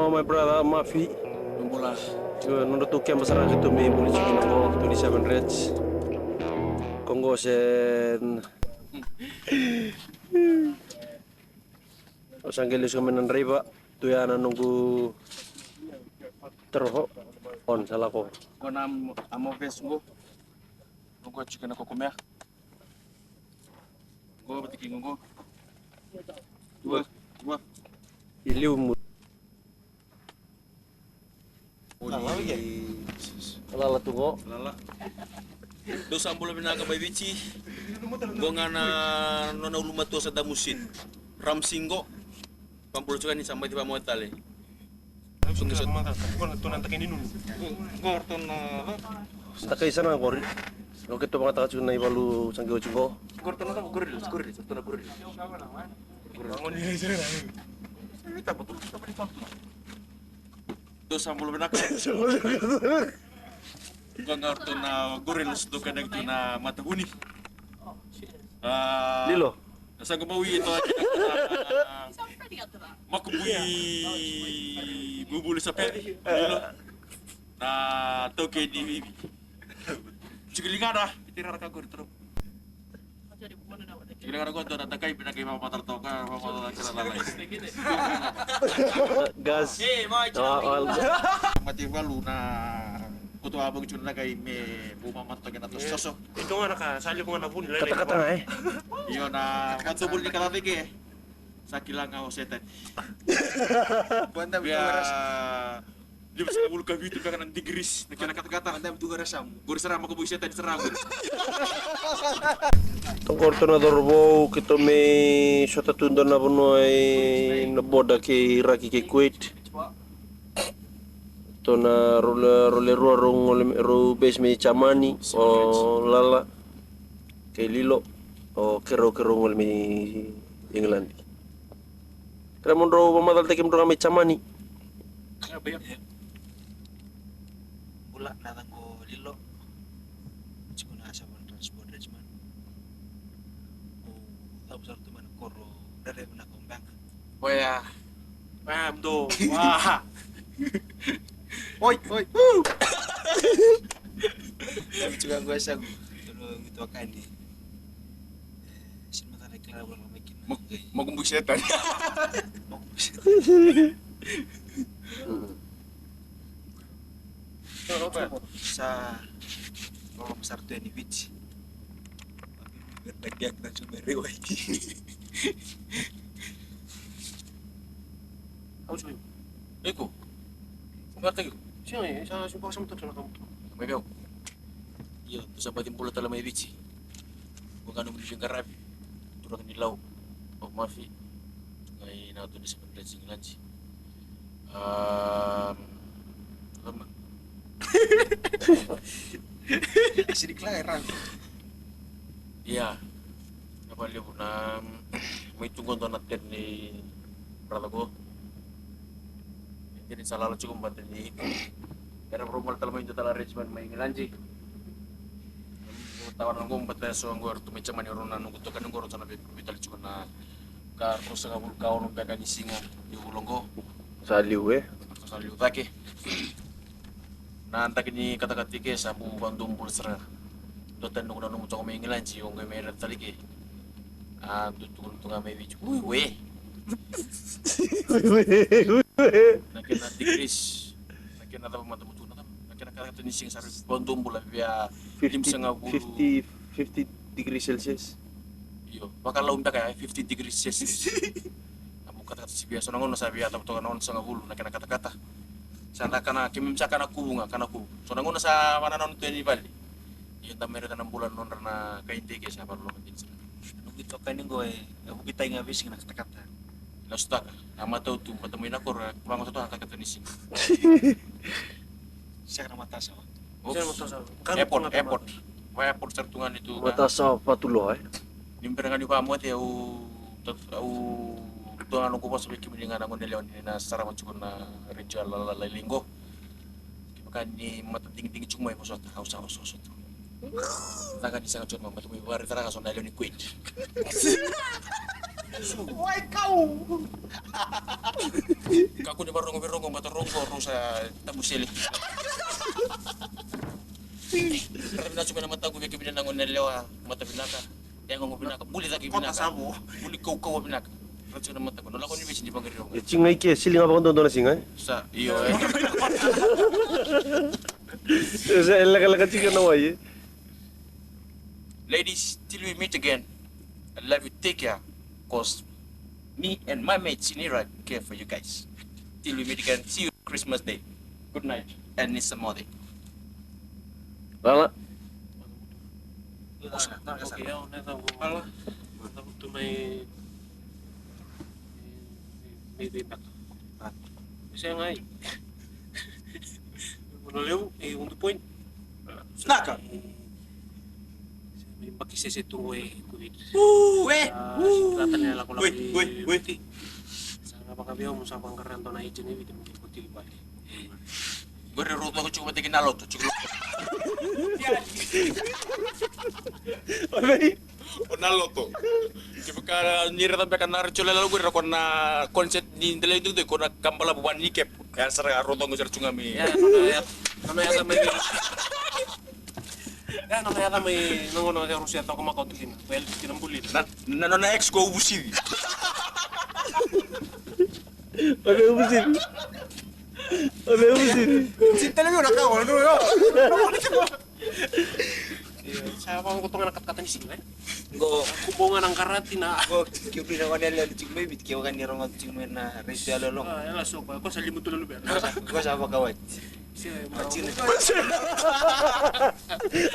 my brother Mafi. Mula Nundu tu kiam pasara gitu mi buli chicken ko tu di Seven Reds. Kongo sen. Osanggelis kamenan riba. Tu ya nunggu terho on salah ko. kona amo vesgo ngo chicken ko kumya ngo bitiki ngo dua Iliu mu. Lala tungo. lala do sambulo binaga bay bici ngo ngana nona uluma to sa damusin ramsingo pampulo chukan ni sampai tiba mo tale Sungisat mata, kung nagtunantakin din nun. gorton na Takay sana ko. Lo kito mga takachun na ibalu sanggo chungo. gorton na goril gorton na goril Bangun nila sila na. kita betul do sambulo binaga ngo gorton na goril do kadang tu na mata huni Lilo. Nasa gumawi ito makubui bubuli sa peri dilo na toke di cikilinga itira ka gor terus cikilinga ko to natakai pinagay mamatar to ka mamatar ka lalay Gas. mati walu na kuto abang chuna kay me bumamat to kina to soso Ikaw nga nakasali ko nga na po nila. Kata-kata nga eh. iyo na matubul ni kalatike sa kilanga o setan Banda biya betul di bisa bulu ka bitu ka ng degrees na kata-kata Banda betul rasam. gor serang mo ko setan serang Tungkol to na dorbo kito may shota tunda na puno ay naboda kay Iraki kay Kuwait. To na role ro base may chamani o lala kay Lilo o kero ngol may England. Kaya mo ro mamadal takim ro kami chamani. Pula datang ko lilo. Ciko na sa one transport man. Tapos arto man koro dare na kombang. Waya Paham do. Wah. Oi. Tapi juga gua sa tulong ito kandi. Sin mata reklara wala makin. magumbog setan Sa kalau besar tuh ini beach. Berbagian kita coba rewai. Ako siya. eko ngerti ko Siya eh, sa sumpah sa motor na kamu. may beo iya tu sampai timpul tala may bici gua kan beli garab turang di laut oh mafi ngai na tu di sebenarnya sing lanci lama Isi declaran. iya apa dia puna may tunggu to natin ni rata ko jadi salah lo cukup batin ni karena rumah tala may tala Richmond may ngilanji tawan ko mbata so ang gor tumicha man yoro na nunggu to kan gor sana bital cukup na kar sa kabul kaon ng peka ni singa di ulong ko Saliw eh. sa liutake na antak ni kata-katike sa bu bandung pulsra dotan nung nung to may ngilanji yung may talike tutulong to nga may bichu we nakina degrees nakina ta mata mutu na nakina kata ni sing sa bandung bula biya 50 degrees Celsius. iyo baka laum ta kaya 50 degrees Celsius amu kata si biasa nang sa biya ta to non sa ngulu nakina kata-kata sana kana kimimsa kana kubunga kana ku so nang sa mana non to ni bali iyo ta meron ng bulan non na kainte ke sa parlo din sa Nung ito kanin ko aku kita nga bising na kata-kata. Lastaka, ama tau tu matamuin aku kurang satu kata kata nising. Siya na mata sa. Siya mo to sa. Airport sertungan itu. Mata sa patulo eh. Nimperangan di kamu teh au tu anu ko pas biki dengan aku neleon na secara macam na ritual linggo. Kan ni mata tinggi cuma yang masuk haus. Taka di sangat cuma mata bari tara kaso neleon ni queen. Why kau? Kau Aku di barong-barong mata rongko rusa tabu selik. Karena cuma nama tahu bikin bina nangon lewa mata binaka. Yang ngomong binaka, boleh tak Kota binaka. Sabo. Boleh kau binaka. Karena cuma mata ko. Nolak ko ni bisin di bangkiri rongko. Cing na iki siling apa konton na singa? Sa iyo Sa elak cing na wae. Ladies, till we meet again, I love you. Take care, cause me and my mates in Iraq care for you guys. Till we meet again, see you Christmas Day. Good night and Nisa Mode. Lala. Oke, ya, neta ko. Ala. Neta ko to may impact. Bisa ngai. Menoleu untuk point. Naka. May pakisese to COVID. Weh. Singlatan nila ko lang. Weh. Sana baka biyo mo sa pangkaran to na itin ibig mo ikuti ba. Gue rute aku cuma tiga nalo tuh cukup. Nalo tuh. Coba kalau nyiri tapi kan narik coba lalu gue rakon na konsep di tele itu tuh kona kampala bukan nikep. Ya serah rotong gue cercunga mi. Ya, namanya may Ya, namanya may nangono sa Rusia to kumakot din. Well, kinambulit. Na ex gue ubusi. Oke ubusin. Oke ubusin. Cinta lang yun, nakaw. Ano yun? Siapa ang kutungan ng kata ni Singay? Go. Kumbungan ng karatina. Go. Kyo pinako nila di cingmay bit kyo kan nirong at cingmay na resya lolong. Ah, yan so pa. Ko sa limot tulo luber. Go sa apa kawat. Siya, Macin.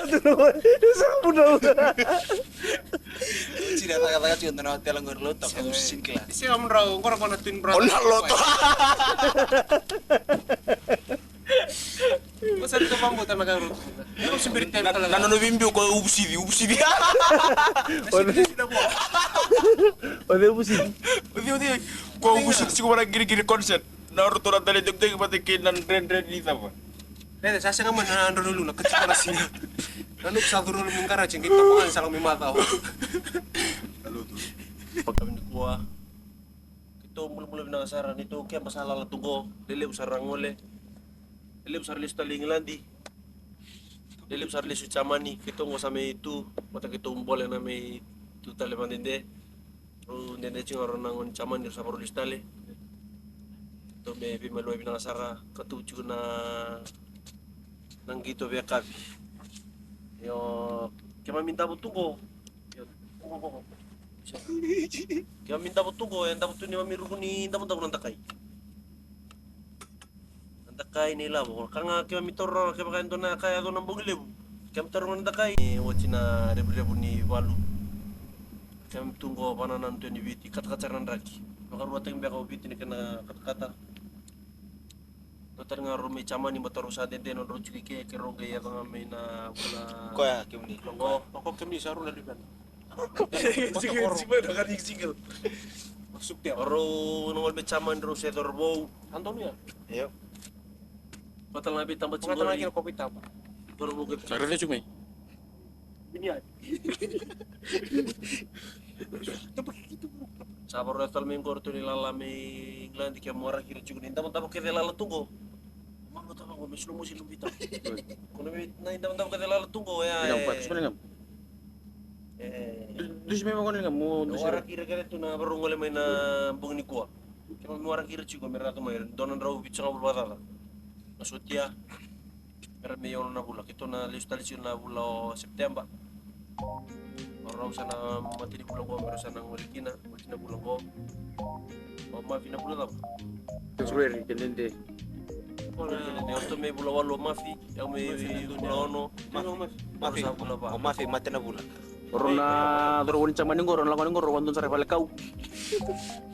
Aduh naman. Sa mo daw. Sila taga-taga cun na hotel ang gorlot ako singkla. siya ang raw, ko na twin brother. Nalo tuh. Masa dito pa mo tayo magkaroon. Ano si Britain talaga? Nano bimbi ko ubusi di. Oke ubusin. Udah. Kau ubusi sih gue gini-gini konsep. Naruto na tali dugdeg patikin ng ren di apa? Dede, sasa nga man na ando dulu na kecil na siya. Nanok sa duro ng kara ching kita mo sa kami mata. Pag kami nagkuha, ito mula-mula binakasaran ito, kaya masalah la tunggo, lelew sa rangole, lelew sa lista linglandi, lelew sa lista chamani, kito ngo sa may itu, mata kito umbole na may itu taleman dinde, ro nende ching aro nangon chamani sa paro listale, ito may bimaluay binakasara, katuju na nang gito biya kabi, yo kaya minta mo tunggo, kaya minta mo tunggo, yan dapat ni mamiru ko ni dapat ako ng takay. Ang takay nila mo. Kaya kaya mitoro kaya makain doon na kaya doon ng bungilib. Kaya mitoro ng takay. Watch na rebu-rebu ni Walu. Kaya tunggo pananan to ni Biti kata-kata ng raki. Makaruwa tayong biya ka Biti ni kana kata-kata. Total nga rumi chama ni mataro sa dente non roju ke kerong gaya nga may na wala. Ko ya kyo ni. Longo. Ako kami sa ro na liban. Sige, sige, nakarig-sigil. Masuk dia. Aro nungol may chaman ro sa torbo. Antonio. Ayo. Batal na bitang Mga batsingo. tanang kilo kopi tapa. Pero mo gip. Sakitnya cuma. Binyan. Sabar retal men korto ni lala me England kaya muara kiri cukup ninda mantap ke lala tunggo. Mango tama ko meslo mo silong bitang. Kuno me na ninda mantap ke lala tunggo ya. Yang empat, sebenarnya dus memang kan nggak mau Muara kiri kaya tu na barong oleh may na bung ni kuwa. Kaya muara kiri cukup merah tu mayroon. Donan raw bitsa nga bulbata. Masutya. Pero may yon na bulak. Ito na listasyon na bulo September. Orang sana mati di bulan gua, meron sana ngulikina, na bulan gua. Oh, mafi na bulan apa? Februari kendende. Ini untuk may bulan walo mafi, yang may bulan ono. Mafi. Sa bulan ba? O mafi mati na bulan. Corona turun sama nih corona lakukan corona tuh sare kau.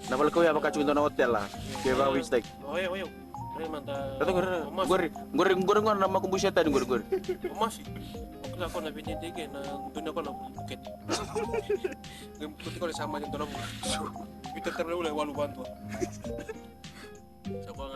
Na kau ya bakal cuma hotel lah. Kayak bawa steak. Oyo, oyo. Ay, mata. Kata gue nama kumbusnya tadi gue. Mafi. Oke, ako na binitigay na doon ako na bukit. Puti ko na sama din doon na bukit. Bitter terlalu ulit, walu bantu. Sa ko nga